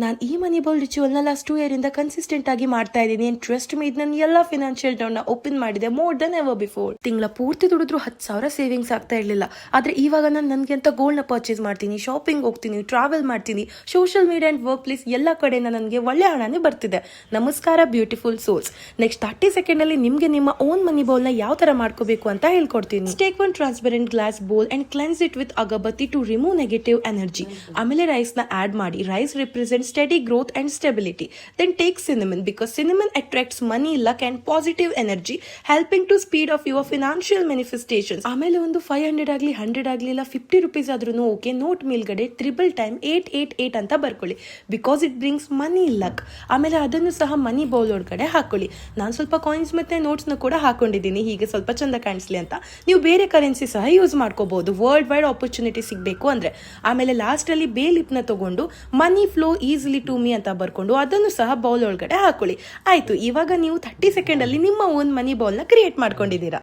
ನಾನು ಈ ಮನಿ bowl ರಿಚುವಲ್ನ last 2 year ಇಂದ ಕನ್ಸಿಸ್ಟೆಂಟ್ ಆಗಿ ಮಾಡ್ತಾ ಇದ್ದೀನಿ. ಅಂಡ್ ಟ್ರಸ್ಟ್ ಮೀ, ನನ್ನ ಎಲ್ಲ ಫಿನಾನ್ಷಿಯಲ್ ಡೌನ್ ಓಪನ್ ಮಾಡಿದೆ ಮೋರ್ ದನ್ ಎವರ್ ಬಿಫೋರ್. ತಿಂಗಳ ಪೂರ್ತಿ ದುಡಿದ್ರು 10,000 ಸೇವಿಂಗ್ಸ್ ಆಗ್ತಾ ಇರಲಿಲ್ಲ. ಆದ್ರೆ ಇವಾಗ ನಾನು ನನಗೆ ಅಂತ ಗೋಲ್ಡ್ನ ಪರ್ಚೇಸ್ ಮಾಡ್ತೀನಿ, ಶಾಪಿಂಗ್ ಹೋಗ್ತೀನಿ, ಟ್ರಾವೆಲ್ ಮಾಡ್ತೀನಿ, social media and work place ಎಲ್ಲ ಕಡೆಯಿಂದ ನನಗೆ ಒಳ್ಳೆ ಹಣನೇ ಬರ್ತಿದೆ. ನಮಸ್ಕಾರ ಬ್ಯೂಟಿಫುಲ್ ಸೋಲ್ಸ್. ನೆಕ್ಸ್ಟ್ 30 ಸೆಕೆಂಡ್ ಅಲ್ಲಿ ನಿಮಗೆ ನಿಮ್ಮ ಓನ್ ಮನಿ ಬೌಲ್ನ ಯಾವ ತರ ಮಾಡ್ಕೋಬೇಕು ಅಂತ ಹೇಳ್ಕೊಡ್ತೀನಿ. Take one transparent glass bowl and cleanse it with agarbatti to remove negative energy. ಆಮೇಲೆ ರೈಸ್ ನ ಆಡ್ ಮಾಡಿ. Rice represent steady growth and stability. Then take cinnamon because cinnamon attracts money, luck and positive energy, helping to speed up your financial manifestations. ಆಮೇಲೆ ಒಂದು 500 ಆಗಲಿ 100 ಆಗಲಿ ಇಲ್ಲ 50 rupees ಆದ್ರೂ okay, note ಮೇಲ್ಗಡೆ 888 ಅಂತ ಬರ್ಕೊಳ್ಳಿ. Because it brings money luck. ಆಮೇಲೆ ಅದನ್ನು ಸಹ ಮನಿ ಬೌಲ್ ಒಳಗಡೆ ಹಾಕೊಳ್ಳಿ. ನಾನು ಸ್ವಲ್ಪ ಕಾಯಿನ್ಸ್ ಮತ್ತೆ ನೋಟ್ಸ್ ನ ಕೂಡ ಹಾಕೊಂಡಿದ್ದೀನಿ, ಹೀಗೆ ಸ್ವಲ್ಪ ಚಂದ ಕಾಣಿಸ್ಲಿ ಅಂತ. ನೀವು ಬೇರೆ ಕರೆನ್ಸಿ ಸಹ ಯೂಸ್ ಮಾಡ್ಕೋಬಹುದು ವರ್ಲ್ಡ್ ವೈಡ್ ಆಪರ್ಚುನಿಟಿ ಸಿಗಬೇಕು ಅಂದ್ರೆ. ಆಮೇಲೆ ಲಾಸ್ಟ್ ಅಲ್ಲಿ ಬೇ ಲಿಪ್ ನ ತಗೊಂಡು money flow easily to me ಅಂತ ಬರ್ಕೊಂಡು ಅದನ್ನು ಸಹ ಬೌಲ್ ಒಳಗಡೆ ಹಾಕೊಳ್ಳಿ. ಆಯ್ತು, ಇವಾಗ ನೀವು 30 ಸೆಕೆಂಡ್ ಅಲ್ಲಿ ನಿಮ್ಮ ಓನ್ ಮನಿ ಬೌಲ್ ನ ಕ್ರಿಯೇಟ್ ಮಾಡ್ಕೊಂಡಿದ್ದೀರಾ.